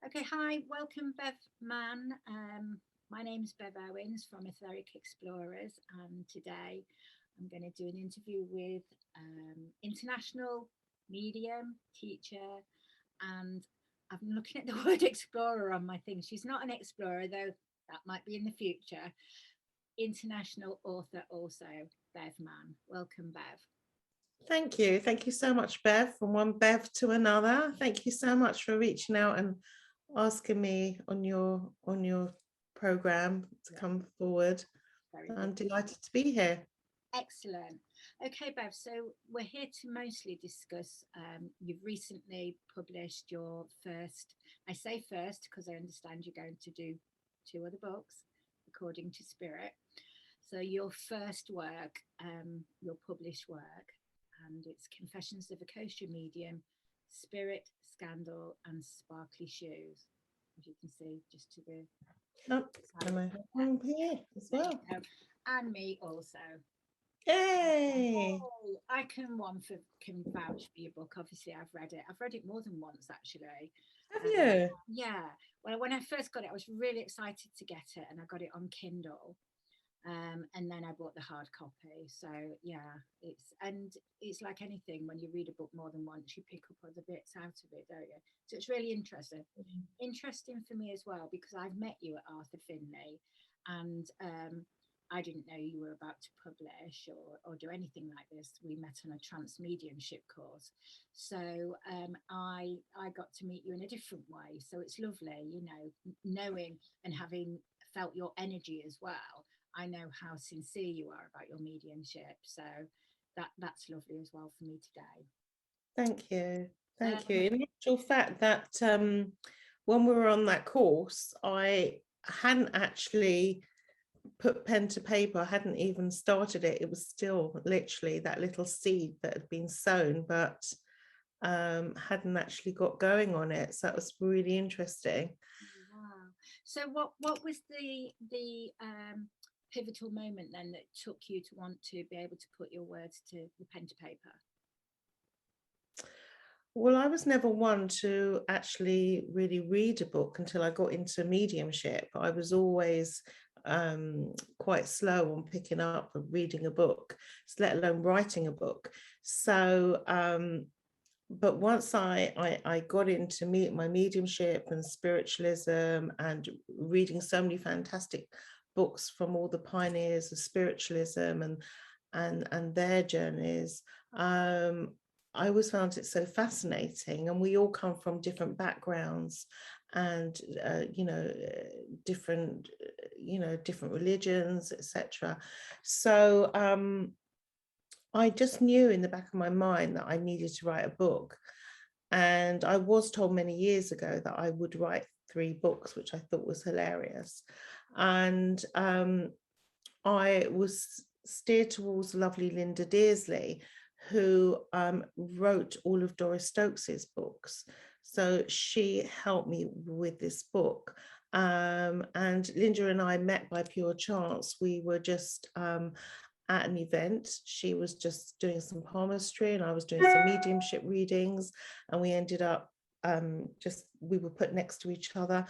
Okay, hi, welcome Bev Mann. My name's Bev Owens from Etheric Explorers, and today I'm going to do an interview with international medium, teacher, and I'm looking at the word explorer on my thing. She's not an explorer, though that might be in the future. International author, also, Bev Mann. Welcome, Bev. Thank you. Thank you so much, Bev, from one Bev to another. Thank you so much for reaching out and asking me on your program to Yeah, come forward. very good. I'm delighted to be here. Excellent. Okay, Bev, so we're here to mostly discuss. You've recently published your first, I say first because I understand you're going to do two other books, according to Spirit. So, your first work, your published work, and it's Confessions of a Kosher Medium, Spirit, Scandal, and Sparkly Shoes. As you can see, just to the Oh, side and of I have one here as there you well. go. And me also. Yay! Oh, I can vouch for your book. Obviously, I've read it. I've read it more than once, actually. Have Um, you? yeah. Well, when I first got it, I was really excited to get it, and I got it on Kindle. And then I bought the hard copy. So yeah, it's like anything. When you read a book more than once, you pick up other bits out of it, don't you? So it's really interesting. Interesting for me as well because I've met you at Arthur Finley, and I didn't know you were about to publish or do anything like this. We met on a trance mediumship course. So I got to meet you in a different way. So it's lovely, knowing and having felt your energy as well. I know how sincere you are about your mediumship. So that's lovely as well for me today. Thank you. Thank you. Um, In actual fact, that when we were on that course, I hadn't actually put pen to paper. I hadn't even started it. It was still literally that little seed that had been sown, but hadn't actually got going on it. So that was really interesting. wow. So what was the pivotal moment then that took you to want to be able to put your words to the pen to paper? Well, I was never one to actually really read a book until I got into mediumship. I was always quite slow on picking up and reading a book, let alone writing a book. So, but once I got into my mediumship and spiritualism and reading so many fantastic books from all the pioneers of spiritualism and their journeys, I always found it so fascinating. And we all come from different backgrounds and different different religions, etc. So I just knew in the back of my mind that I needed to write a book. And I was told many years ago that I would write 3 books, which I thought was hilarious. And I was steered towards lovely Linda Dearsley, who wrote all of Doris Stokes's books. So she helped me with this book. And Linda and I met by pure chance. We were just at an event. She was just doing some palmistry and I was doing some mediumship readings. And we ended up we were put next to each other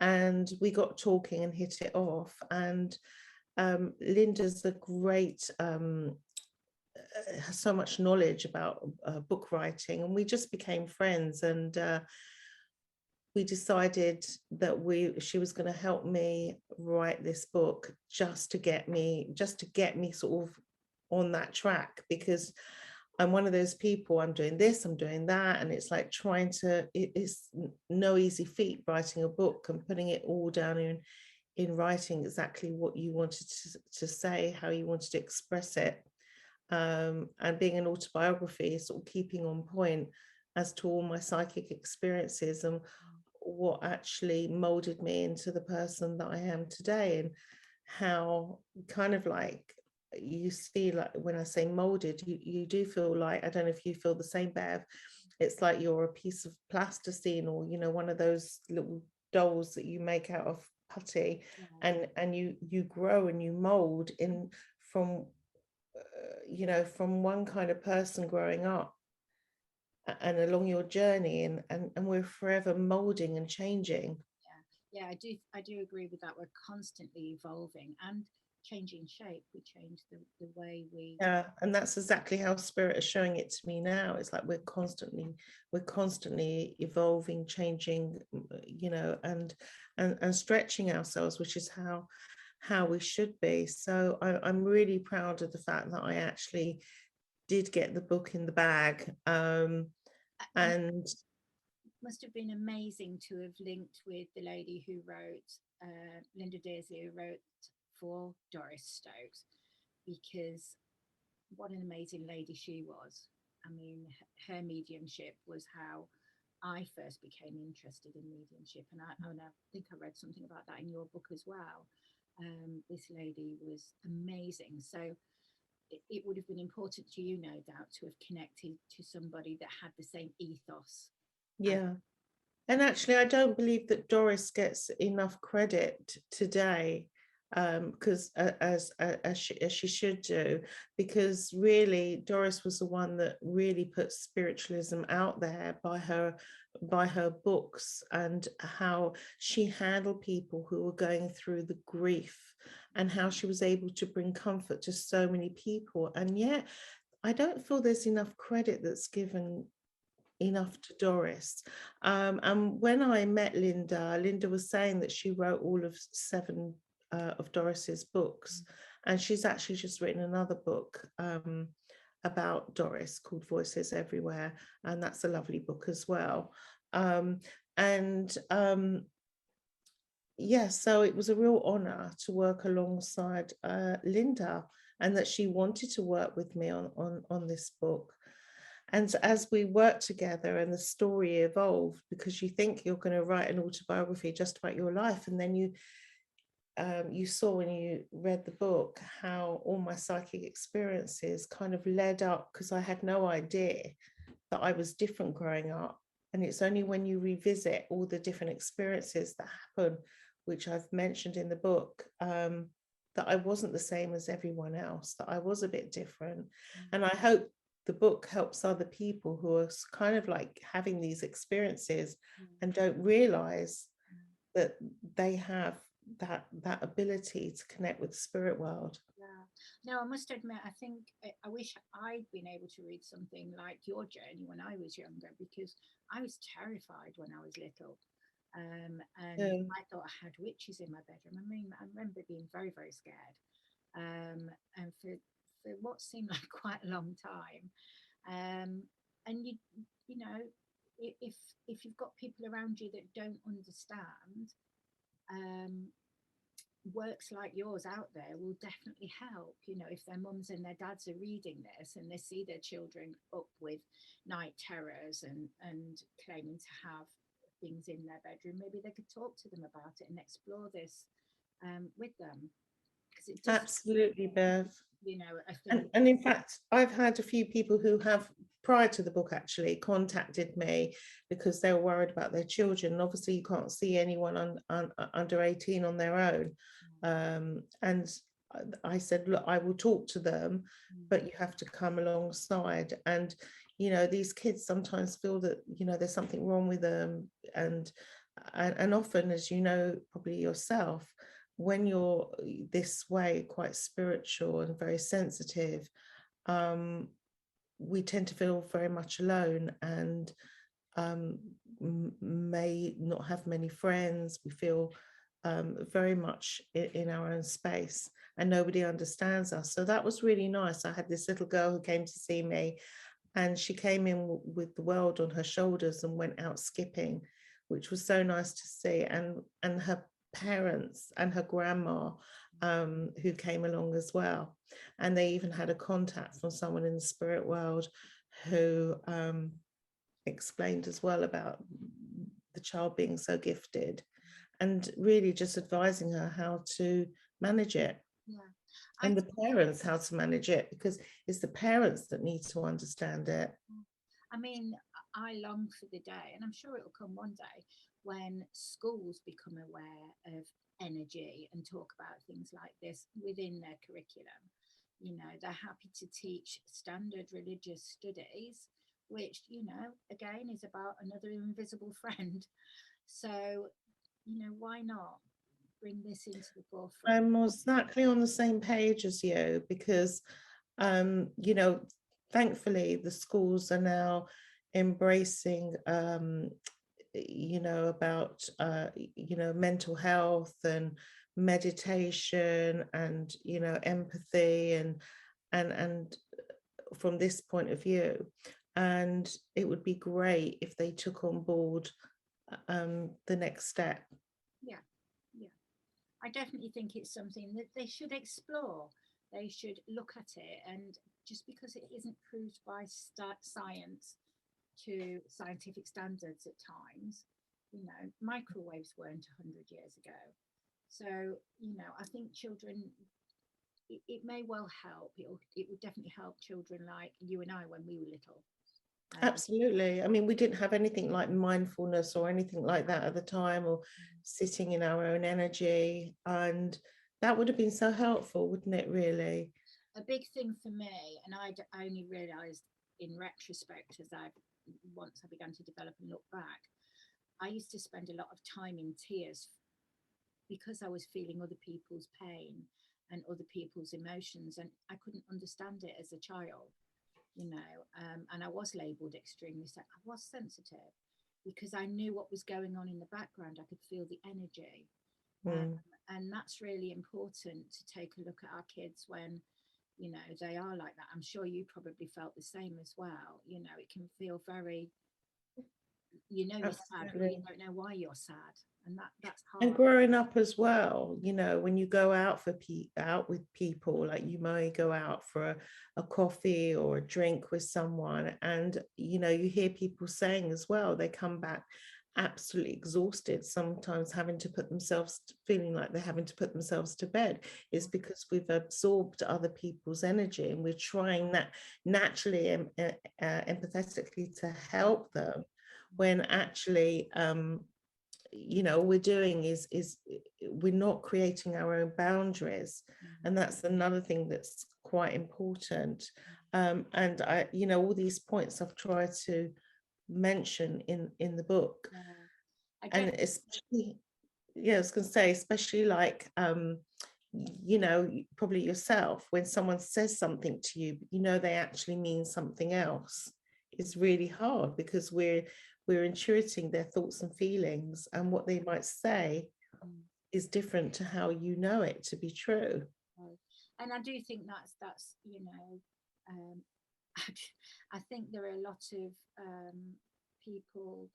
and we got talking and hit it off. And Linda's a great, has so much knowledge about book writing, and we just became friends. And we decided that she was going to help me write this book just to get me sort of on that track, because I'm one of those people, I'm doing this, I'm doing that, and it's like it's no easy feat writing a book and putting it all down in writing exactly what you wanted to say, how you wanted to express it, and being an autobiography, sort of keeping on point as to all my psychic experiences and what actually molded me into the person that I am today, and how kind of like you see, like when I say molded, you do feel like, I don't know if you feel the same, Bev, it's like you're a piece of plasticine, or one of those little dolls that you make out of putty, Yeah. and you grow and you mold in from from one kind of person growing up and along your journey, and we're forever molding and changing. Yeah, I do agree with that. We're constantly evolving and changing shape. We change the way we. Yeah, and that's exactly how spirit is showing it to me now. It's like we're constantly evolving, changing, and stretching ourselves, which is how we should be. So I'm really proud of the fact that I actually did get the book in the bag. And And must have been amazing to have linked with the lady who wrote, Linda Dearsley, who wrote for Doris Stokes, because what an amazing lady she was. I mean, her mediumship was how I first became interested in mediumship, and I think I read something about that in your book as well. This lady was amazing. So it would have been important to you, no doubt, to have connected to somebody that had the same ethos as. yeah, and actually, I don't believe that Doris gets enough credit today, because as she should do, because really Doris was the one that really put spiritualism out there by her books, and how she handled people who were going through the grief, and how she was able to bring comfort to so many people. And yet I don't feel there's enough credit that's given enough to Doris. And when I met Linda, Linda was saying that she wrote all of 7 of Doris's books, and she's actually just written another book about Doris called Voices Everywhere, and that's a lovely book as well. And yeah, so it was a real honor to work alongside Linda, and that she wanted to work with me on this book. And as we worked together and the story evolved, because you think you're going to write an autobiography just about your life, and then you saw when you read the book how all my psychic experiences kind of led up, because I had no idea that I was different growing up. And it's only when you revisit all the different experiences that happen, which I've mentioned in the book, that I wasn't the same as everyone else, that I was a bit different. And I hope the book helps other people who are kind of like having these experiences and don't realize that they have that ability to connect with the spirit world. Yeah. No, I must admit, I wish I'd been able to read something like your journey when I was younger, because I was terrified when I was little. And Yeah, I thought I had witches in my bedroom. I mean, I remember being very, very scared. And for what seemed like quite a long time. And you know, if if you've got people around you that don't understand, um, works like yours out there will definitely help. If their mums and their dads are reading this and they see their children up with night terrors and claiming to have things in their bedroom, maybe they could talk to them about it and explore this with them, because it does, absolutely, Bev. I think. And in fact, I've had a few people who have, prior to the book actually, contacted me because they were worried about their children. Obviously, you can't see anyone under 18 on their own. And I said, look, I will talk to them, but you have to come alongside. And, these kids sometimes feel that, there's something wrong with them. And often, as you know, probably yourself, when you're this way, quite spiritual and very sensitive, we tend to feel very much alone, and may not have many friends. We feel very much in our own space, and nobody understands us. So that was really nice. I had this little girl who came to see me, and she came in with the world on her shoulders and went out skipping, which was so nice to see. And her parents and her grandma, who came along as well, and they even had a contact from someone in the spirit world who explained as well about the child being so gifted, and really just advising her how to manage it, Yeah. I and the parents how to manage it, because it's the parents that need to understand it. I mean, I long for the day, and I'm sure it'll come one day, when schools become aware of energy and talk about things like this within their curriculum. They're happy to teach standard religious studies, which, you know, again is about another invisible friend. So, you know, why not bring this into the forefront? I'm exactly on the same page as you, because you know, thankfully the schools are now embracing you know, about you know, mental health and meditation and, you know, empathy and from this point of view. And it would be great if they took on board the next step. Yeah, yeah. I definitely think it's something that they should explore. They should look at it, and just because it isn't proved by science to scientific standards at times, you know, microwaves weren't 100 years ago. So, you know, I think children, it may well help. It would definitely help children like you and I when we were little. Um, Absolutely. I mean, we didn't have anything like mindfulness or anything like that at the time, or sitting in our own energy. And that would have been so helpful, wouldn't it, really? a big thing for me, and I only realised in retrospect as once I began to develop and look back, I used to spend a lot of time in tears because I was feeling other people's pain and other people's emotions, and I couldn't understand it as a child, you know. And I was labelled extremely, I was sensitive because I knew what was going on in the background. I could feel the energy. Um, Mm. and that's really important to take a look at our kids when, you know, they are like that. I'm sure you probably felt the same as well. You know, it can feel very, you know, you're sad, but you Absolutely. don't know why you're sad, and that's And hard. growing up as well, you know, when you go out out with people, like you may go out for a coffee or a drink with someone, and you know, you hear people saying as well, they come back absolutely exhausted, sometimes having to put themselves, feeling like they're having to put themselves to bed, is because we've absorbed other people's energy and we're trying that naturally and empathetically to help them, when actually you know, all we're doing is we're not creating our own boundaries. Mhm. And that's another thing that's quite important. And I, you know, all these points I've tried to mention in the book. Yeah, I And definitely. especially, yeah, I was going to say, especially like you know, probably yourself, when someone says something to you, you know, they actually mean something else. It's really hard because we're intuiting their thoughts and feelings, and what they might say Mm. is different to how you know it to be true. So, and I do think that's you know, I think there are a lot of people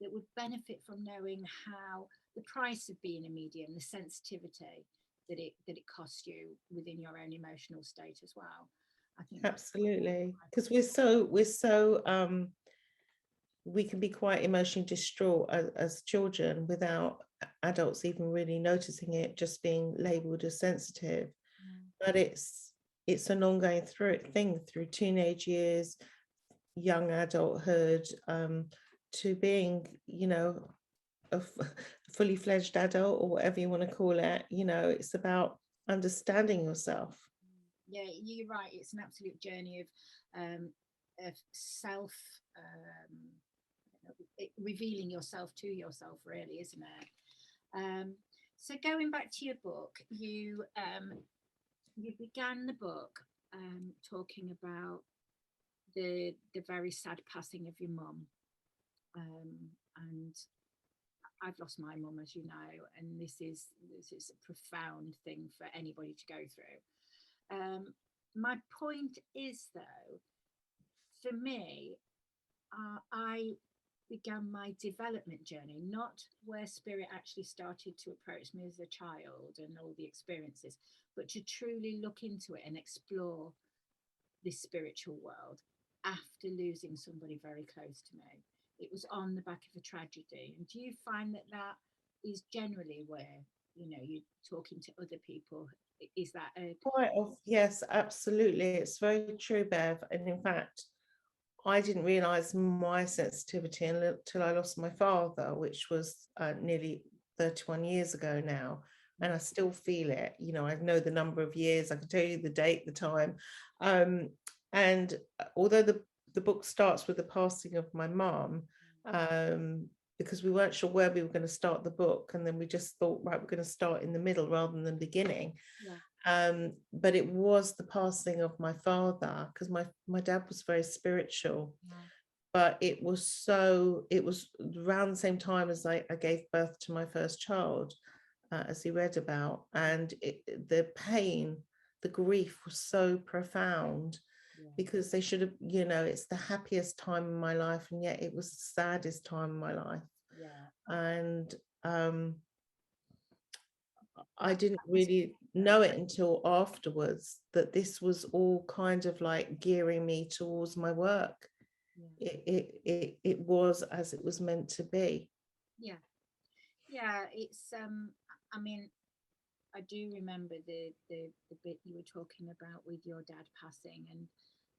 that would benefit from knowing how the price of being a medium, the sensitivity that it costs you within your own emotional state as well. I think that's quite Absolutely, because important. we're so we can be quite emotionally distraught as children without adults even really noticing it, just being labeled as sensitive. Mm. But it's an ongoing thing through teenage years, young adulthood, to being, you know, a fully fledged adult or whatever you want to call it. You know, it's about understanding yourself. Yeah, you're right. It's an absolute journey of self, revealing yourself to yourself, really, isn't it? Um, so going back to your book, you began the book talking about the very sad passing of your mum, and I've lost my mum, as you know, and this is a profound thing for anybody to go through. My point is, though, for me, I began my development journey, not where spirit actually started to approach me as a child and all the experiences, but to truly look into it and explore this spiritual world after losing somebody very close to me. It was on the back of a tragedy. And do you find that that is generally where, you know, you're talking to other people? Is that a. Quite off, yes, absolutely. It's very true, Bev. And in fact, I didn't realize my sensitivity until I lost my father, which was nearly 31 years ago now. And I still feel it. You know, I know the number of years, I can tell you the date, the time. Um, and although the book starts with the passing of my mom, because we weren't sure where we were going to start the book, and then we just thought, right, we're going to start in the middle rather than the beginning. But it was the passing of my father, because my dad was very spiritual. But it was around the same time as I gave birth to my first child, as he read about, and the pain, the grief was so profound, because they should have, it's the happiest time in my life, and yet it was the saddest time in my life. And I didn't really know it until afterwards that this was all kind of like gearing me towards my work. It was as it was meant to be. It's I mean, I do remember the bit you were talking about with your dad passing, and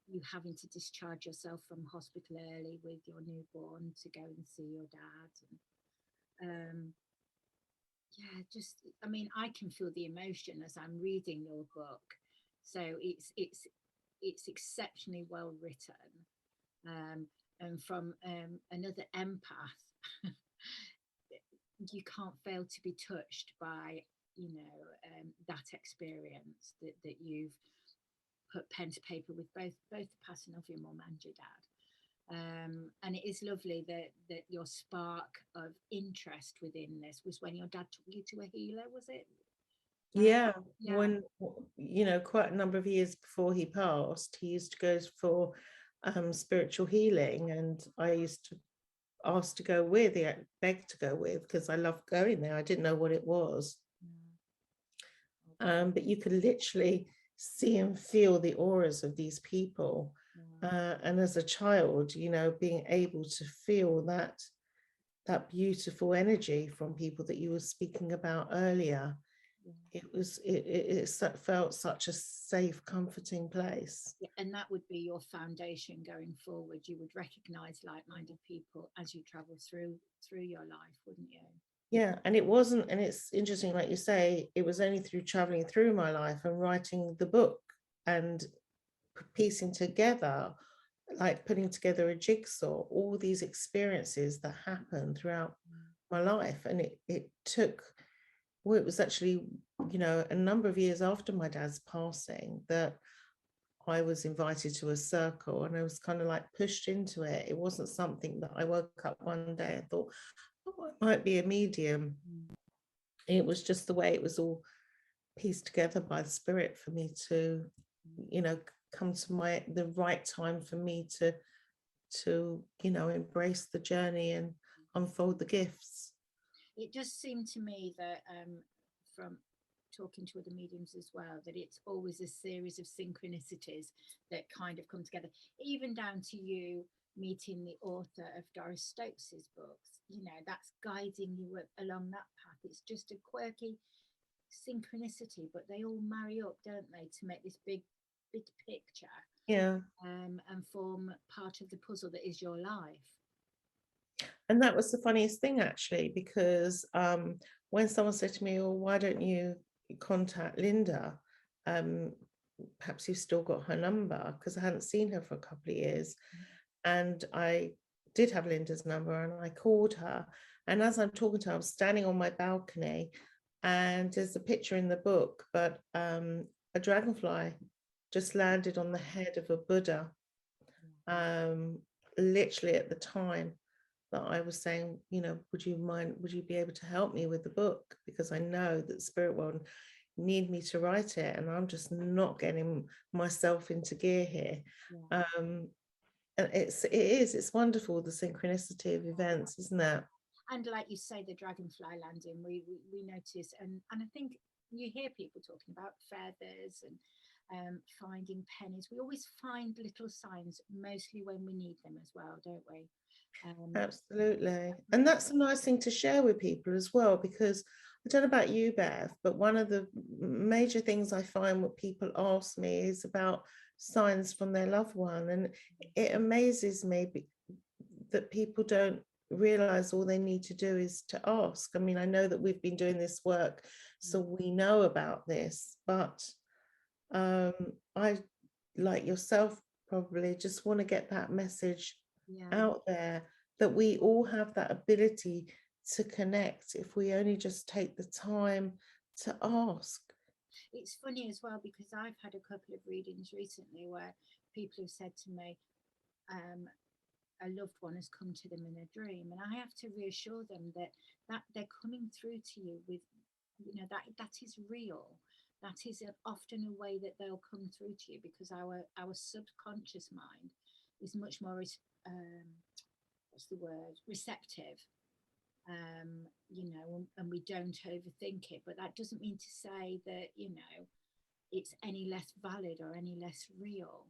you having to discharge yourself from hospital early with your newborn to go and see your dad. And just, I mean, I can feel the emotion as I'm reading your book. So it's exceptionally well written, and from another empath. You can't fail to be touched by that experience that you've put pen to paper with both the passing of your mum and your dad. And it is lovely that your spark of interest within this was when your dad took you to a healer, was it? When quite a number of years before he passed, he used to go for spiritual healing, and I used to ask to go with, he begged to go with, because I loved going there. I didn't know what it was. But you could literally see and feel the auras of these people. And as a child, being able to feel that beautiful energy from people that you were speaking about earlier, it felt such a safe, comforting place. And that would be your foundation going forward. You would recognize like-minded people as you travel through your life, wouldn't you? And it's interesting, like you say, it was only through traveling through my life and writing the book and piecing together, like putting together a jigsaw, all these experiences that happened throughout my life. And it took, it was actually, a number of years after my dad's passing that I was invited to a circle, and I was kind of like pushed into it. It wasn't something that I woke up one day and thought, oh, I might be a medium. It was just the way it was all pieced together by the spirit for me to, come to the right time for me to embrace the journey and unfold the gifts. It just seemed to me that from talking to other mediums as well, that it's always a series of synchronicities that kind of come together, even down to you meeting the author of Doris Stokes's books. That's guiding you along that path. It's just a quirky synchronicity, but they all marry up, don't they, to make this big picture, and form part of the puzzle that is your life. And that was the funniest thing, actually, because when someone said to me, "Oh, why don't you contact Linda? Perhaps you've still got her number," because I hadn't seen her for a couple of years. And I did have Linda's number, and I called her. And as I'm talking to her, I was standing on my balcony, and there's a picture in the book, but a dragonfly just landed on the head of a Buddha, literally at the time that I was saying, would you be able to help me with the book? Because I know that Spirit World need me to write it, and I'm just not getting myself into gear here. And it's wonderful, the synchronicity of events, isn't it? And like you say, the dragonfly landing, we notice, and I think you hear people talking about feathers and finding pennies. We always find little signs, mostly when we need them as well, don't we? Absolutely. And that's a nice thing to share with people as well, because I don't know about you, Bev, but one of the major things I find what people ask me is about signs from their loved one. And it amazes me that people don't realize all they need to do is to ask. I mean, I know that we've been doing this work, so we know about this, but I, like yourself, probably just want to get that message Yeah. out there, that we all have that ability to connect if we only just take the time to ask. It's funny as well because I've had a couple of readings recently where people have said to me, um, a loved one has come to them in a dream, and I have to reassure them that they're coming through to you with, that is real. That is often a way that they'll come through to you, because our subconscious mind is much more um, what's the word, receptive, and we don't overthink it. But that doesn't mean to say that it's any less valid or any less real.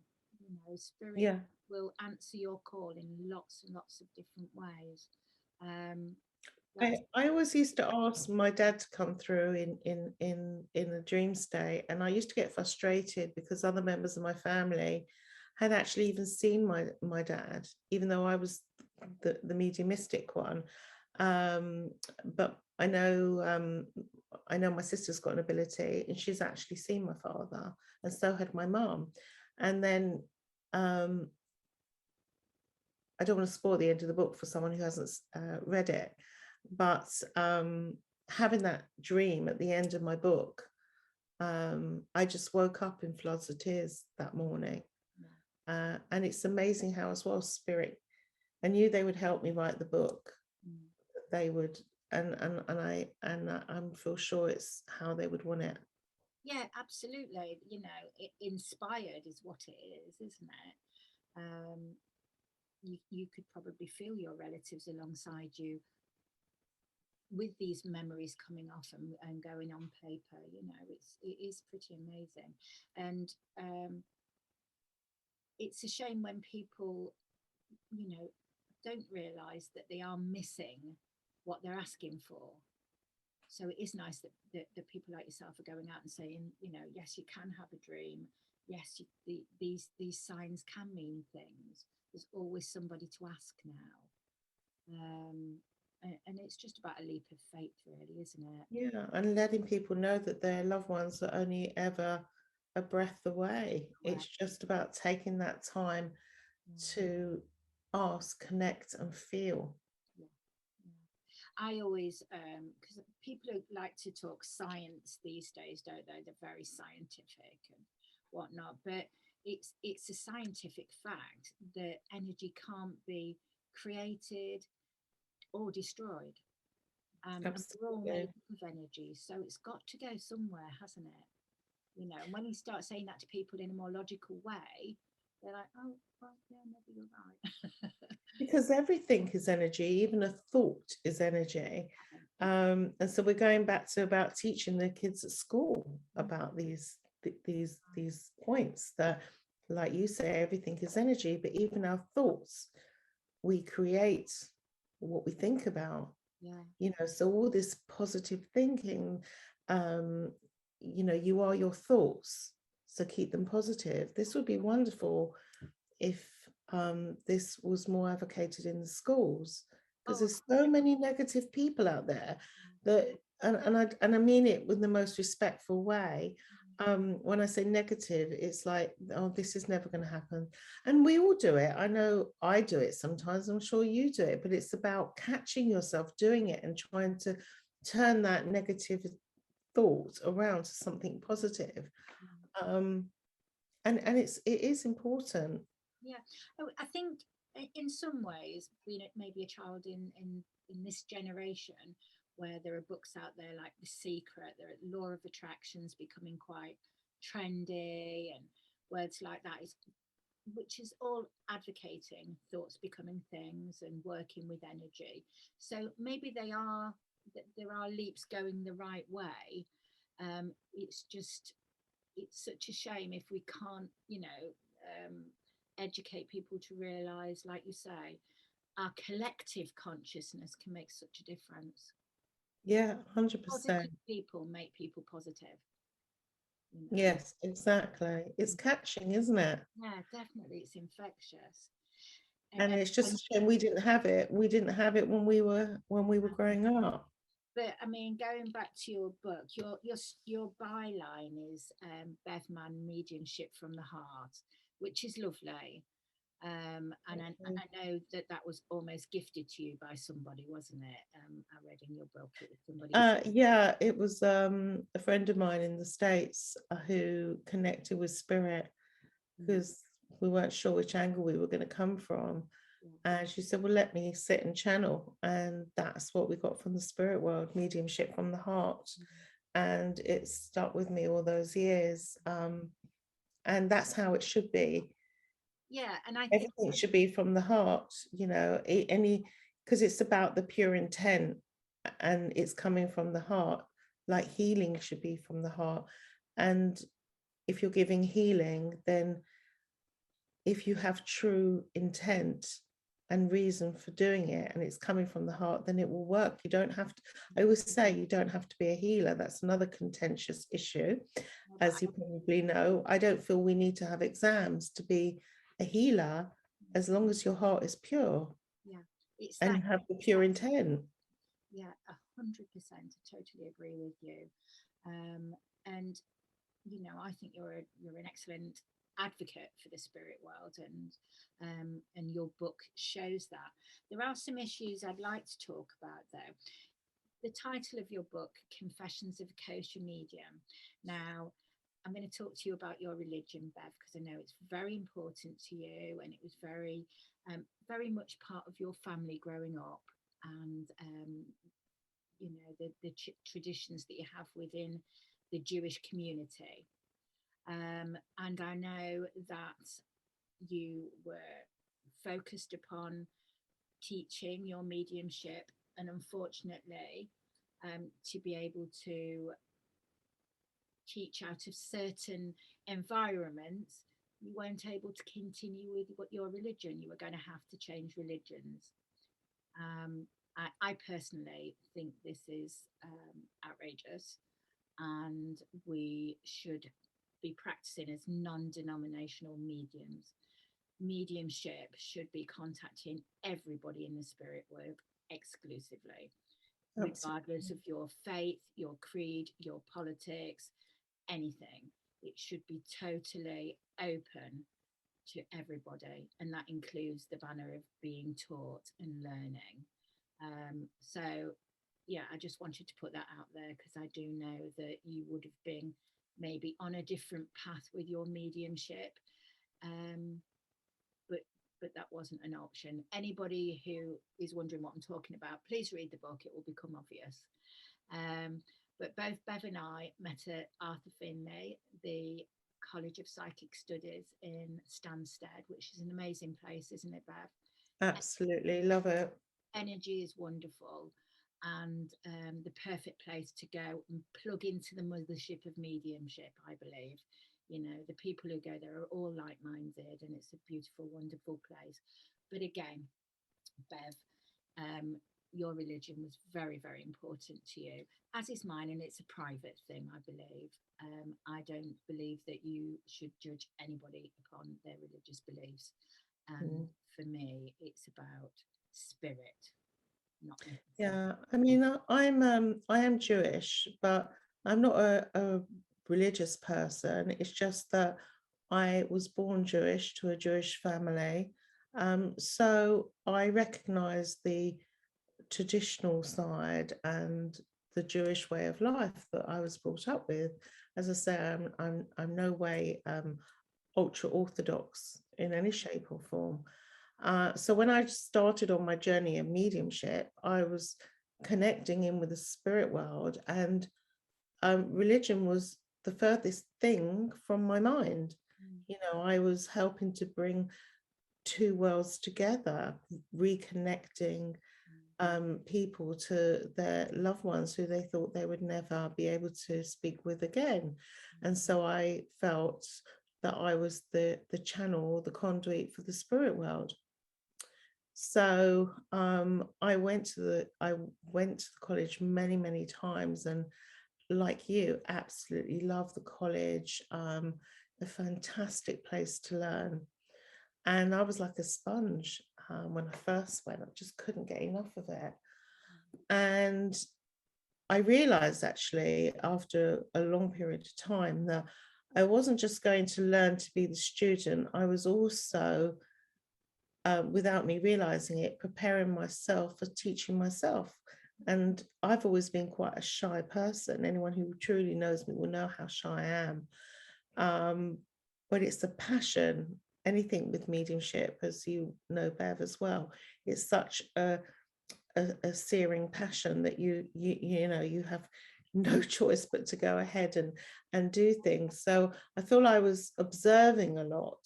Spirit Yeah. will answer your call in lots and lots of different ways. Um, I, that's I always used to ask my dad to come through in a dream state, and I used to get frustrated because other members of my family had actually even seen my dad, even though I was the mediumistic one. But I know my sister's got an ability, and she's actually seen my father, and so had my mum. And then I don't want to spoil the end of the book for someone who hasn't read it, but having that dream at the end of my book, I just woke up in floods of tears that morning. And it's amazing how, as well, spirit, I knew they would help me write the book. They would, and I feel sure it's how they would want it. Yeah, absolutely. Inspired is what it is, isn't it? You could probably feel your relatives alongside you with these memories coming off and going on paper. It is pretty amazing. And it's a shame when people don't realize that they are missing what they're asking for. So it is nice that people like yourself are going out and saying, yes, you can have a dream. Yes, these signs can mean things. There's always somebody to ask now. And it's just about a leap of faith, really, isn't it? Yeah, and letting people know that their loved ones are only ever a breath away. Correct. It's just about taking that time to ask, connect, and feel. Yeah. I always, because people like to talk science these days, don't they? They're very scientific and whatnot, but it's a scientific fact that energy can't be created or destroyed. And we're all made Absolutely. up of energy, so it's got to go somewhere, hasn't it? And when you start saying that to people in a more logical way, they're like, oh, well, yeah, maybe you're right. Because everything is energy, even a thought is energy. And so we're going back to about teaching the kids at school about these points that, like you say, everything is energy, but even our thoughts, we create what we think about. Yeah. So all this positive thinking, you are your thoughts, so keep them positive. This would be wonderful if this was more advocated in the schools, because Oh, there's so many negative people out there that, and I mean it with the most respectful way. When I say negative, it's like, oh, this is never going to happen. And we all do it. I know I do it sometimes. I'm sure you do it, but it's about catching yourself doing it and trying to turn that negative thought around to something positive. And it is important. yeah. I think in some ways, being maybe a child in this generation, where there are books out there like The Secret, there are Law of Attractions becoming quite trendy, and words like that is, which is all advocating thoughts becoming things and working with energy. So maybe there are leaps going the right way. It's such a shame if we can't, educate people to realize, like you say, our collective consciousness can make such a difference. Yeah, 100%. Positive people make people positive. You know. Yes, exactly. It's catching, isn't it? Yeah, definitely, it's infectious. And And it's just a shame we didn't have it. We didn't have it when we were growing up. but I mean, going back to your book, your byline is Bev Mann, mediumship from the heart. which is lovely. And I know that that was almost gifted to you by somebody, wasn't it? I read in your book it was somebody. Yeah, it was a friend of mine in the States who connected with spirit because we weren't sure which angle we were going to come from. And she said, well, let me sit and channel. And that's what we got from the spirit world, mediumship from the heart. And it stuck with me all those years. And that's how it should be. Yeah, and I think everything should be from the heart, any, because it's about the pure intent and it's coming from the heart. Like healing should be from the heart. And if you're giving healing, then if you have true intent and reason for doing it and it's coming from the heart, then it will work. You don't have to, I always say, you don't have to be a healer. That's another contentious issue, as you probably know. I don't feel we need to have exams to be a healer, as long as your heart is pure. Yeah, it's and have the pure intent. Yeah, 100%. I totally agree with you. And I think you're an excellent advocate for the spirit world, and your book shows that. There are some issues I'd like to talk about, though. The title of your book, Confessions of a Kosher Medium. Now, I'm going to talk to you about your religion, Bev, because I know it's very important to you, and it was very much part of your family growing up, and the traditions that you have within the Jewish community. And I know that you were focused upon teaching your mediumship, and unfortunately, to be able to teach out of certain environments, you weren't able to continue with what your religion. You were going to have to change religions. I personally think this is outrageous, and we should be practicing as non-denominational mediums. Mediumship should be contacting everybody in the spirit world exclusively, regardless of your faith, your creed, your politics, anything. It should be totally open to everybody, and that includes the banner of being taught and learning. So, yeah, I just wanted to put that out there, because I do know that you would have been maybe on a different path with your mediumship, um, but that wasn't an option. Anybody who is wondering what I'm talking about, please read the book; it will become obvious. But both Bev and I met at Arthur Finlay, the College of Psychic Studies in Stansted, which is an amazing place, isn't it, Bev? Absolutely, love it. Energy is wonderful, and the perfect place to go and plug into the mothership of mediumship, I believe. The people who go there are all like-minded, and it's a beautiful, wonderful place. But again, Bev, your religion was very, very important to you, as is mine, and it's a private thing, I believe. I don't believe that you should judge anybody upon their religious beliefs. And for me, it's about spirit, not necessarily. Yeah, I mean, I am Jewish, but I'm not a religious person. It's just that I was born Jewish to a Jewish family. So I recognize the traditional side and the Jewish way of life that I was brought up with. As I say, I'm no way ultra orthodox in any shape or form. So when I started on my journey of mediumship, I was connecting in with the spirit world, and religion was the furthest thing from my mind. I was helping to bring two worlds together, reconnecting people to their loved ones who they thought they would never be able to speak with again. And so I felt that I was the channel, the conduit for the spirit world. So I went to the college many times, and like you, absolutely love the college. A fantastic place to learn. And I was like a sponge when I first went. I just couldn't get enough of it. And I realized actually after a long period of time that I wasn't just going to learn to be the student, I was also, without me realizing it, preparing myself for teaching myself. And I've always been quite a shy person. Anyone who truly knows me will know how shy I am. But it's a passion, anything with mediumship, as you know, Bev, as well. It's such a searing passion that you have no choice but to go ahead and do things. So I feel I was observing a lot,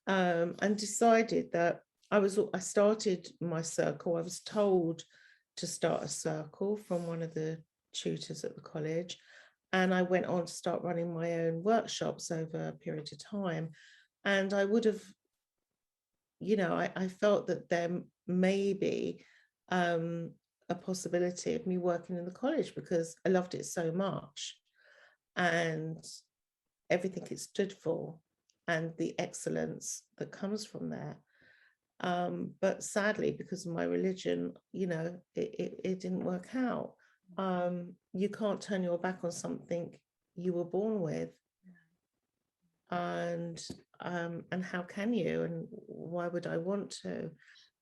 and decided that I started my circle. I was told to start a circle from one of the tutors at the college, and I went on to start running my own workshops over a period of time. And I would have, I felt that there may be, um, a possibility of me working in the college because I loved it so much, and everything it stood for, and the excellence that comes from there. But sadly, because of my religion, it didn't work out. You can't turn your back on something you were born with, and how can you, and why would I want to?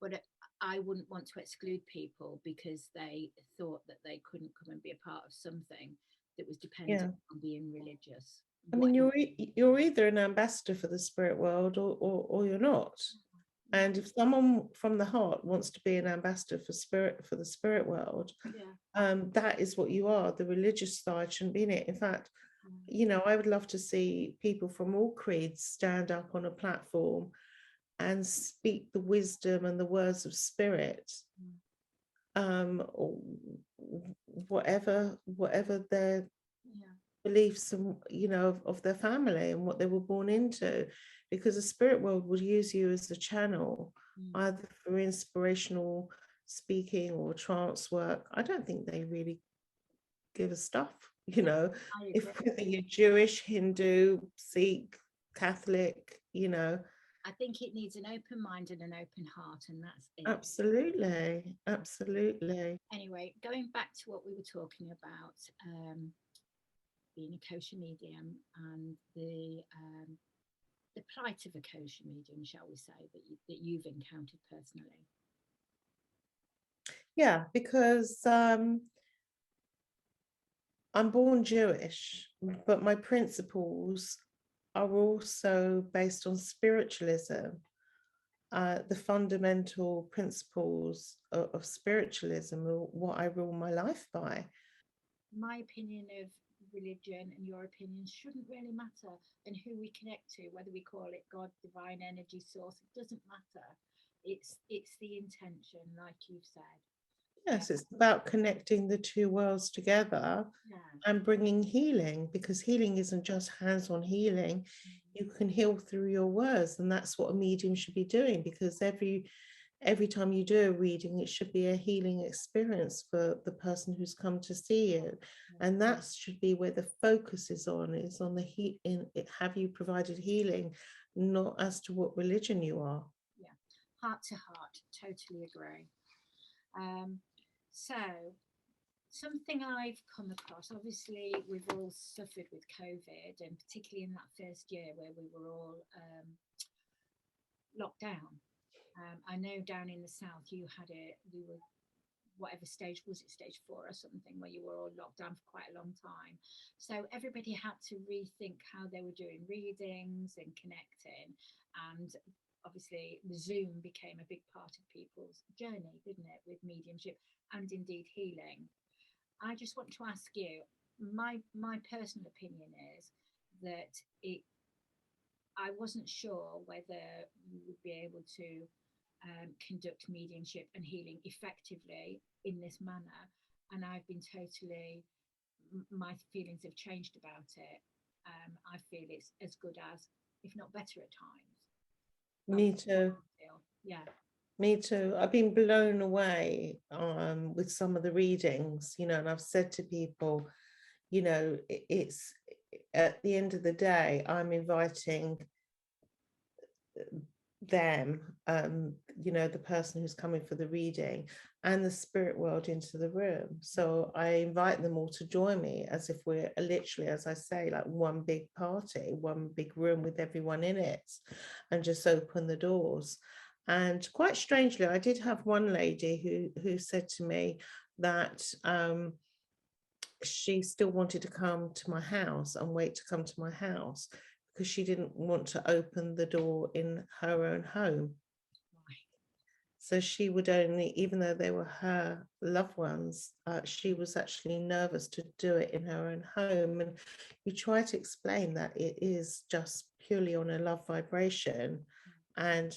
But I wouldn't want to exclude people because they thought that they couldn't come and be a part of something that was dependent Yeah, on being religious. I mean, Whatever. you're either an ambassador for the spirit world, or you're not. Yeah, And if someone from the heart wants to be an ambassador for the spirit world, yeah, that is what you are. The religious side shouldn't be in it. In fact, yeah. I would love to see people from all creeds stand up on a platform and speak the wisdom and the words of spirit, or whatever their Yeah. beliefs, and of their family and what they were born into, because the spirit world would use you as a channel, Mm. either for inspirational speaking or trance work. I don't think they really give a stuff, No, I if agree. whether you're Jewish, Hindu, Sikh, Catholic. I think it needs an open mind and an open heart, and that's it. Absolutely. Anyway, going back to what we were talking about, being a kosher medium and the plight of a kosher medium, shall we say, that you've encountered personally. Yeah, because I'm born Jewish, but my principles are also based on spiritualism, the fundamental principles of spiritualism are what I rule my life by. My opinion of religion and your opinion shouldn't really matter, and who we connect to, whether we call it God, divine energy, source, it doesn't matter. It's the intention, like you've said. Yes, it's about connecting the two worlds together Yeah. and bringing healing, because healing isn't just hands-on healing. You can heal through your words, and that's what a medium should be doing, because every time you do a reading, it should be a healing experience for the person who's come to see you. And that should be where the focus is on the heat in it. Have you provided healing, not as to what religion you are? Yeah, heart to heart, totally agree. Um, so something I've come across, obviously we've all suffered with COVID, and particularly in that first year where we were all locked down. I know down in the south you had it, you were, whatever stage was it, stage 4 or something, where you were all locked down for quite a long time. So everybody had to rethink how they were doing readings and connecting. And obviously, Zoom became a big part of people's journey, didn't it, with mediumship and indeed healing. I just want to ask you, my personal opinion is that it I wasn't sure whether you would be able to conduct mediumship and healing effectively in this manner. And I've been totally, my feelings have changed about it. I feel it's as good as, if not better at times. That's Me what too. I feel. Yeah. Me too. I've been blown away, with some of the readings, and I've said to people, it's at the end of the day, I'm inviting them, the person who's coming for the reading, and the spirit world into the room. So I invite them all to join me as if we're literally, as I say, like one big party, one big room with everyone in it, and just open the doors. And quite strangely, I did have one lady who said to me that she still wanted to come to my house and wait to come to my house because she didn't want to open the door in her own home. So she would only, even though they were her loved ones, she was actually nervous to do it in her own home. And you try to explain that it is just purely on a love vibration, and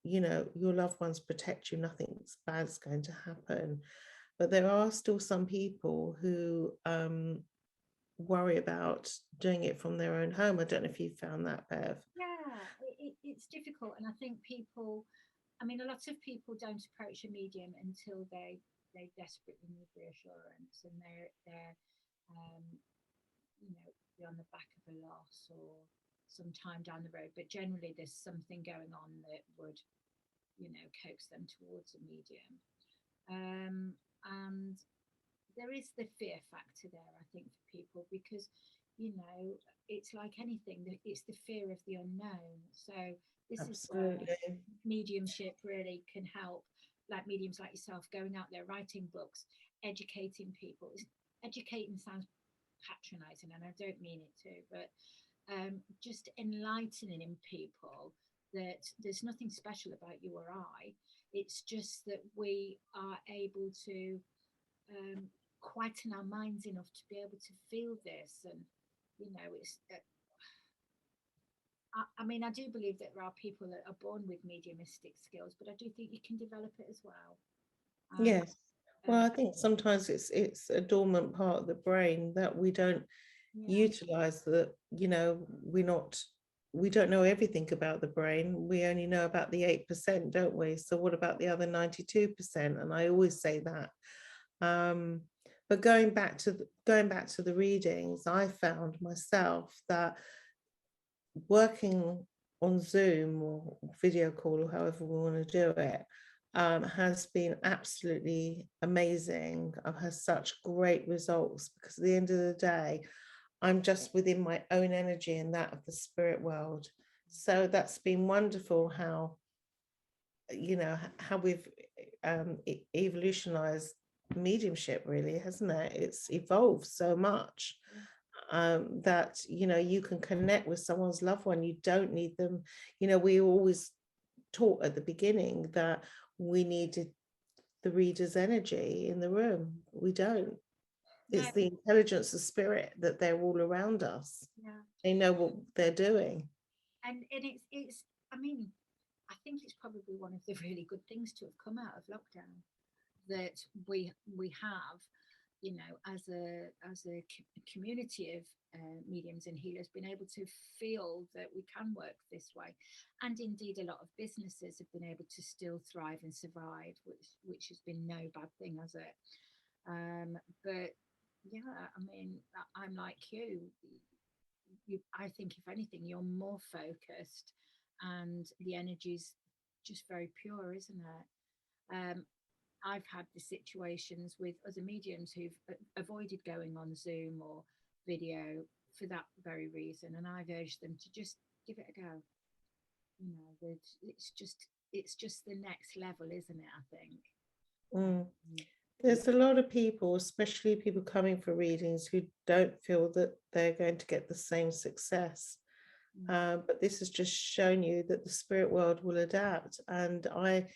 your loved ones protect you, nothing bad's going to happen. But there are still some people who worry about doing it from their own home. I don't know if you found that, Bev. Yeah, it's difficult, and I think people, I mean, a lot of people don't approach a medium until they desperately need reassurance, and they're um, be on the back of a loss or some time down the road. But generally, there's something going on that would, coax them towards a medium. And there is the fear factor there, I think, for people, because it's like anything, it's the fear of the unknown. So this is where Absolutely. mediumship really can help, like mediums like yourself going out there writing books, educating people. Educating sounds patronizing, and I don't mean it to, but just enlightening people that there's nothing special about you or I. It's just that we are able to quieten our minds enough to be able to feel this. And it's I mean, I do believe that there are people that are born with mediumistic skills, but I do think you can develop it as well. And Yes. Well, um, I think sometimes it's a dormant part of the brain that we don't yeah, utilize, that we don't know everything about the brain. We only know about the 8%, don't we? So what about the other 92%? And I always say that. But going back to the readings, I found myself that working on Zoom or video call, or however we want to do it, has been absolutely amazing. I've had such great results because at the end of the day, I'm just within my own energy and that of the spirit world. So that's been wonderful how we've evolutionized mediumship, really, hasn't it? It's evolved so much that you can connect with someone's loved one. You don't need them. We always taught at the beginning that we needed the reader's energy in the room. We don't. no, It's the intelligence of spirit, that they're all around us. yeah, They know what they're doing. and it's. I mean, I think it's probably one of the really good things to have come out of lockdown, that we have, as a community of mediums and healers, been able to feel that we can work this way. And indeed, a lot of businesses have been able to still thrive and survive, which has been no bad thing, has it? But yeah, I mean, I'm like I think if anything, you're more focused, and the energy's just very pure, isn't it? I've had the situations with other mediums who've avoided going on Zoom or video for that very reason, and I've urged them to just give it a go. It's just the next level, isn't it? I think. Mm. Um, There's a lot of people, especially people coming for readings, who don't feel that they're going to get the same success. But this has just shown you that the spirit world will adapt. And I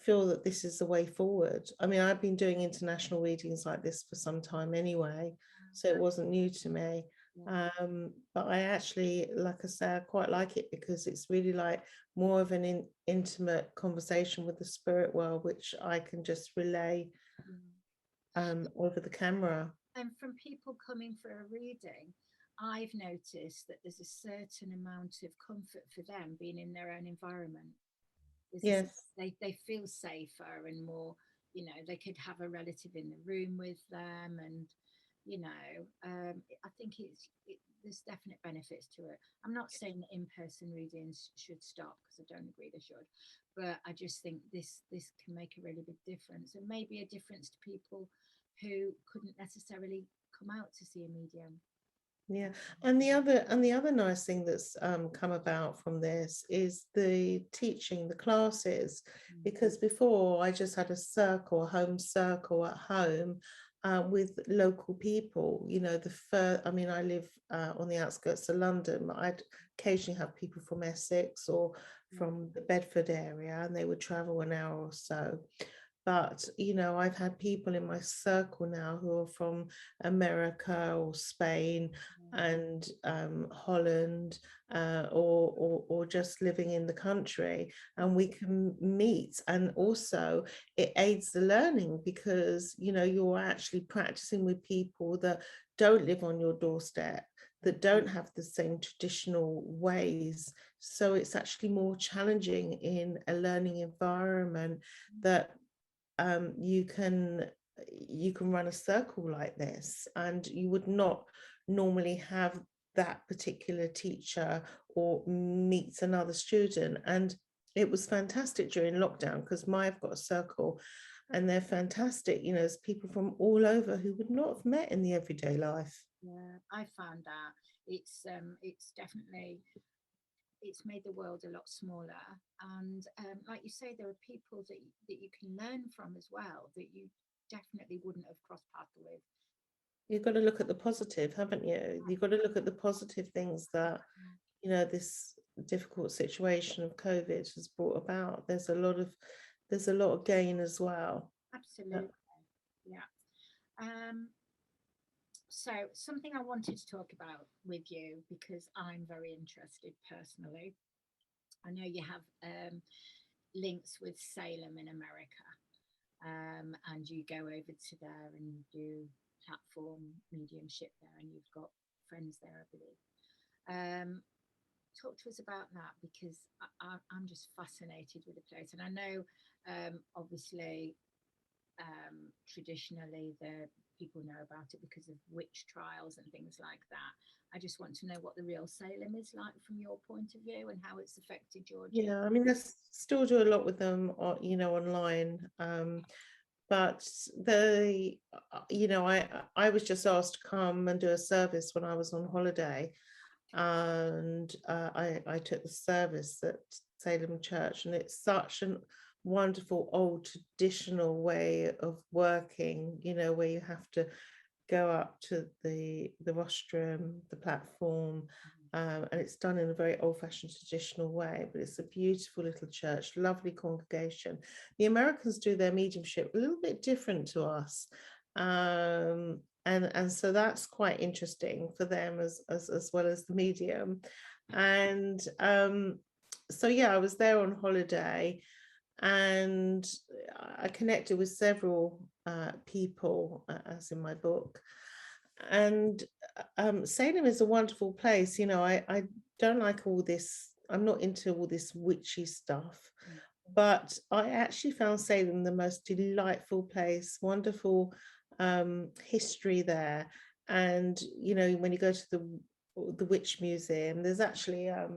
feel that this is the way forward. I mean, I've been doing international readings like this for some time anyway, so it wasn't new to me. But I actually, like I say, I quite like it because it's really like more of an intimate conversation with the spirit world, which I can just relay over the camera. And from people coming for a reading, I've noticed that there's a certain amount of comfort for them being in their own environment. Yes. They feel safer and more, they could have a relative in the room with them, and you know. I think there's definite benefits to it. I'm not saying that in-person readings should stop, because I don't agree they should, but I just think this can make a really big difference, and maybe a difference to people who couldn't necessarily come out to see a medium. Yeah, and the other nice thing that's come about from this is the teaching, the classes, Mm. because before I just had a home circle at home with local people. I mean, I live on the outskirts of London. I'd occasionally have people from Essex or Yeah. from the Bedford area, and they would travel an hour or so. But I've had people in my circle now who are from America or Spain and Holland, or just living in the country, and we can meet. And also it aids the learning, because you're actually practicing with people that don't live on your doorstep, that don't have the same traditional ways. So it's actually more challenging in a learning environment that you can run a circle like this, and you would not normally have that particular teacher or meet another student. And it was fantastic during lockdown, because I've got a circle and they're fantastic. There's people from all over who would not have met in the everyday life. Yeah, I found that it's definitely, it's made the world a lot smaller, and like you say, there are people that you can learn from as well, that you definitely wouldn't have crossed paths with. You've got to look at the positive, haven't you? You've got to look at the positive things that this difficult situation of COVID has brought about. There's a lot of gain as well. Absolutely. Yeah. um so something I wanted to talk about with you, because I'm very interested personally. I know you have links with Salem in America, and you go over to there and do platform mediumship there, and you've got friends there, I believe. Talk to us about that, because I'm just fascinated with the place, and I know, obviously, traditionally the people know about it because of witch trials and things like that. I just want to know what the real Salem is like from your point of view, and how it's affected your journey. Yeah, I mean, I still do a lot with them, online. But I was just asked to come and do a service when I was on holiday, and I took the service at Salem Church, and it's such a wonderful old traditional way of working, where you have to go up to the rostrum, the platform, and it's done in a very old-fashioned traditional way, but it's a beautiful little church, lovely congregation. The Americans do their mediumship a little bit different to us. And so that's quite interesting for them as well as the medium. And so yeah, I was there on holiday, and I connected with several people, as in my book. And Salem is a wonderful place. I don't like all this. I'm not into all this witchy stuff, but I actually found Salem the most delightful place. Wonderful history there, and when you go to the Witch Museum, there's actually uh,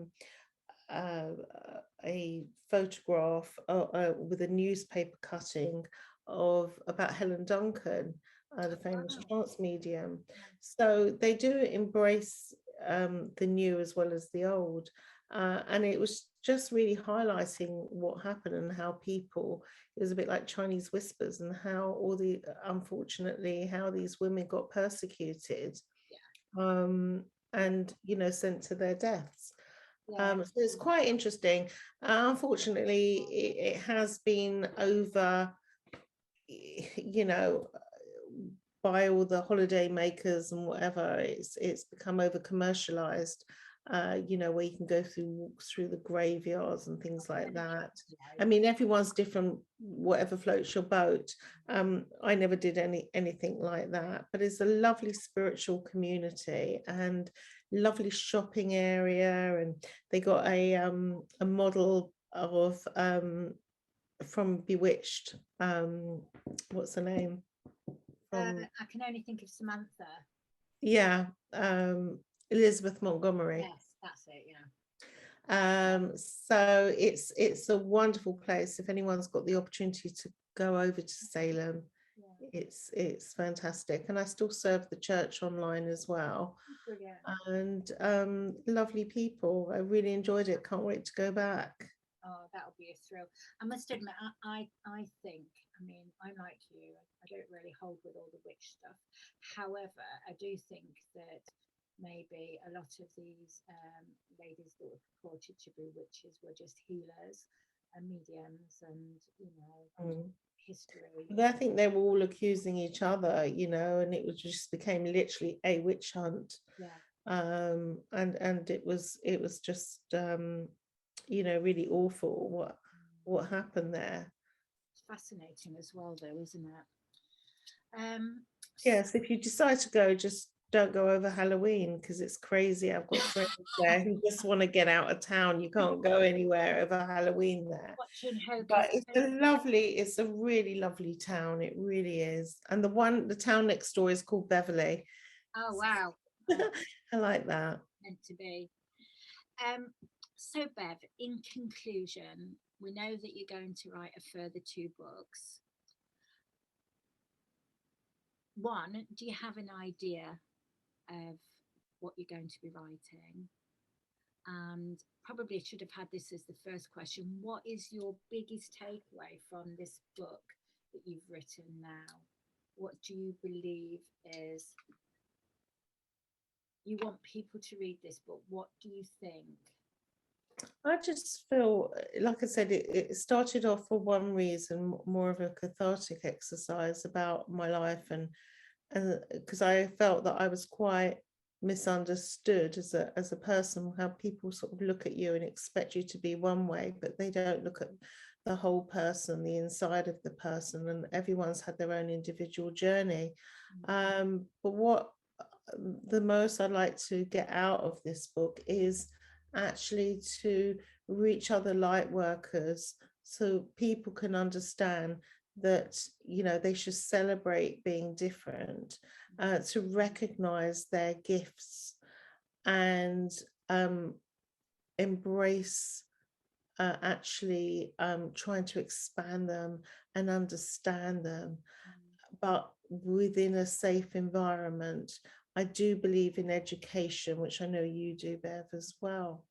a photograph with a newspaper cutting about Helen Duncan, the famous Wow. trance medium. So they do embrace the new as well as the old. And it was just really highlighting what happened, and how it was a bit like Chinese whispers, and how unfortunately, how these women got persecuted, and sent to their deaths. Yeah. So it's quite interesting. Unfortunately, it has been over, you know, by all the holiday makers and whatever. It's become over commercialized. Where you can go through the graveyards and things like that. I mean, everyone's different, whatever floats your boat. I never did anything like that, but it's a lovely spiritual community and lovely shopping area, and they got a model of from Bewitched. What's the name? from I can only think of Samantha. yeah, Elizabeth Montgomery. Yes, that's it. Yeah. So it's a wonderful place. If anyone's got the opportunity to go over to Salem, Yeah. it's fantastic. And I still serve the church online as well. Brilliant. And lovely people. I really enjoyed it. Can't wait to go back. Oh, that'll be a thrill. I must admit, I think, I mean, I'm like you, I don't really hold with all the witch stuff. However, I do think that maybe a lot of these ladies that were purported to be witches were just healers and mediums and, you know, Mm. history. I think they were all accusing each other, and it was just became literally a witch hunt. Yeah. And it was just really awful what happened there. It's fascinating as well, though, isn't it? Yes, if you decide to go, just don't go over Halloween because it's crazy. I've got friends there who just want to get out of town. You can't go anywhere over Halloween there. Watching But Hocus it's a really lovely town. It really is. And the town next door is called Beverly. Oh, wow. I like that. Meant to be. So, Bev, in conclusion, we know that you're going to write a further 2 books. One, do you have an idea of what you're going to be writing? And probably should have had this as the first question. What is your biggest takeaway from this book that you've written now? What do you believe is, you want people to read this book? What do you think? I just feel, like I said, it started off for one reason, more of a cathartic exercise about my life, and because I felt that I was quite misunderstood as a person, how people sort of look at you and expect you to be one way, but they don't look at the whole person, the inside of the person, and everyone's had their own individual journey. But what the most I'd like to get out of this book is actually to reach other light workers so people can understand that they should celebrate being different, to recognize their gifts and embrace actually trying to expand them and understand them, but within a safe environment. I do believe in education, which I know you do, Bev, as well.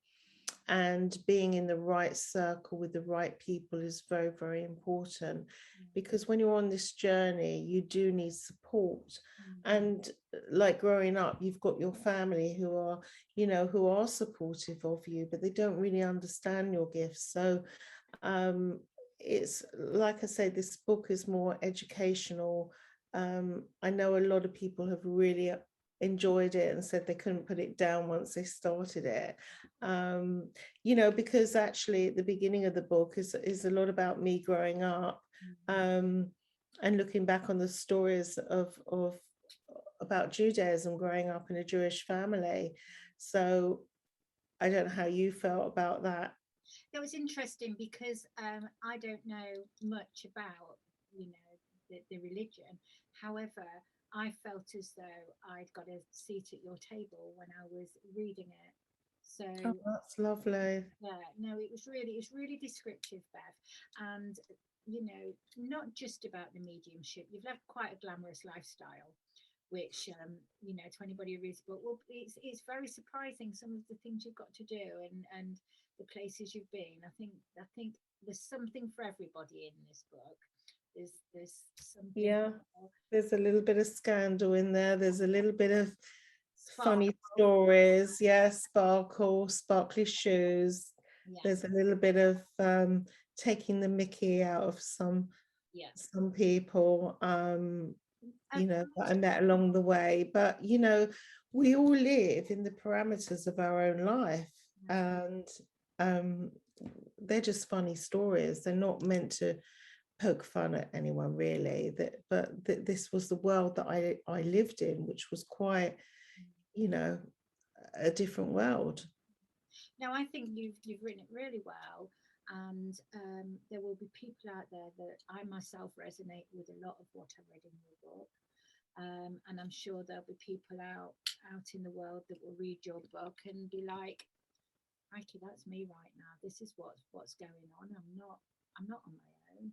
And being in the right circle with the right people is very, very important, because when you're on this journey, you do need support. And like growing up, you've got your family who are supportive of you, but they don't really understand your gifts. So it's like I say, this book is more educational. I know a lot of people have really enjoyed it and said they couldn't put it down once they started it. Because actually at the beginning of the book is a lot about me growing up, and looking back on the stories of about Judaism, growing up in a Jewish family. So I don't know how you felt about that. That was interesting because I don't know much about, the religion. However, I felt as though I'd got a seat at your table when I was reading it. So Oh, that's lovely. yeah, no, it's really descriptive, Bev, and not just about the mediumship. You've left quite a glamorous lifestyle, which to anybody who reads the book, well, it's very surprising some of the things you've got to do and the places you've been. I think there's something for everybody in this book. There's something. Yeah, there's a little bit of scandal in there. There's a little bit of funny Sparkle. stories. Yes, sparkly shoes. Yeah. There's a little bit of taking the mickey out of some Yeah. people, that I met along the way. But we all live in the parameters of our own life, and they're just funny stories. They're not meant to poke fun at anyone, really. But this was the world that I lived in, which was quite, a different world. No, I think you've written it really well, and there will be people out there that I myself resonate with a lot of what I read in your book. And I'm sure there'll be people out in the world that will read your book and be like, "Crikey, that's me right now. This is what's going on. I'm not on my own."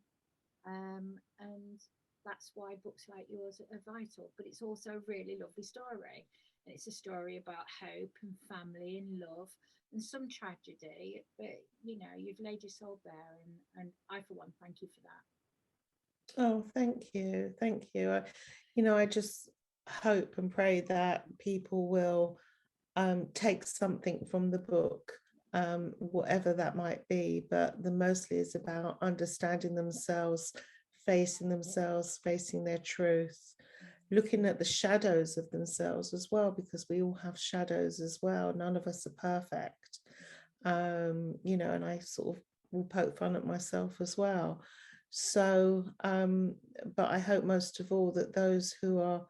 And that's why books like yours are vital. But it's also a really lovely story, and it's a story about hope and family and love and some tragedy. But you've laid your soul bare, and I, for one, thank you for that. Oh, thank you. Thank you. I just hope and pray that people will take something from the book, whatever that might be, but the mostly is about understanding themselves, facing their truth, looking at the shadows of themselves as well, because we all have shadows as well. None of us are perfect. And I sort of will poke fun at myself as well. So, but I hope most of all that those who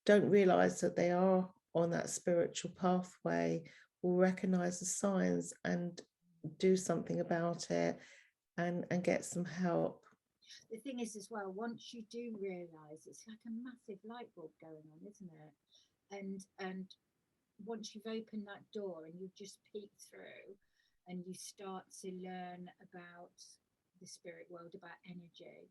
don't realize that they are on that spiritual pathway will recognize the signs and do something about it, and get some help. The thing is, as well, once you do realize, it's like a massive light bulb going on, isn't it? And once you've opened that door and you've just peeked through and you start to learn about the spirit world, about energy,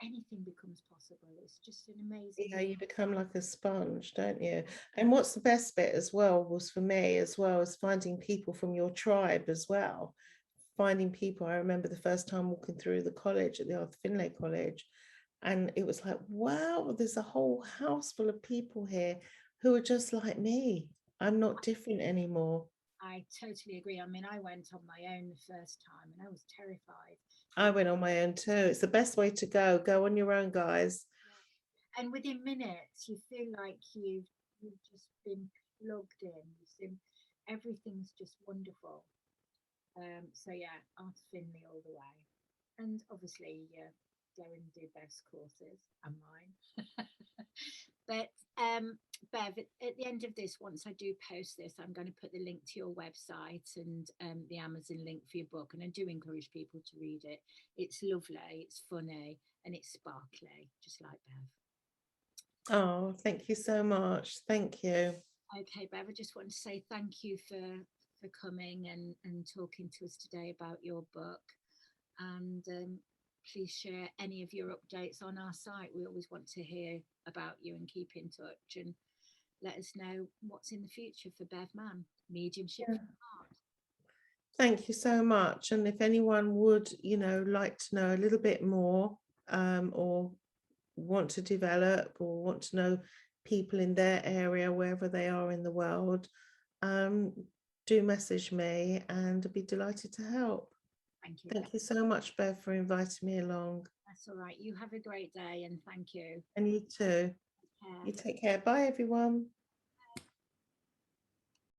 anything becomes possible. It's just an amazing. Yeah, you become like a sponge, don't you? And what's the best bit as well was for me as well as finding people from your tribe as well. Finding people. I remember the first time walking through the college at the Arthur Finlay College, and it was like, wow, there's a whole house full of people here who are just like me. I'm not different anymore. I totally agree. I mean, I went on my own the first time and I was terrified. I went on my own too. It's the best way to go. Go on your own, guys. Yeah. And within minutes, you feel like you've just been plugged in. Everything's just wonderful. So yeah, Arthur Finley all the way. And obviously, go and do Bev's courses and mine. But Bev, at the end of this, once I do post this, I'm going to put the link to your website and the Amazon link for your book. And I do encourage people to read it. It's lovely, it's funny, and it's sparkly, just like Bev. Oh, thank you so much. Thank you. Okay, Bev, I just want to say thank you for coming and talking to us today about your book. And please share any of your updates on our site. We always want to hear about you and keep in touch, and let us know what's in the future for Bev Mann, mediumship Yeah. from the heart. Thank you so much. And if anyone would, like to know a little bit more, or want to develop, or want to know people in their area, wherever they are in the world, do message me and I'd be delighted to help. Thank you, Bev. Thank you so much, Bev, for inviting me along. That's all right. You have a great day, and thank you. And you too. Take care. You take care. Bye, everyone.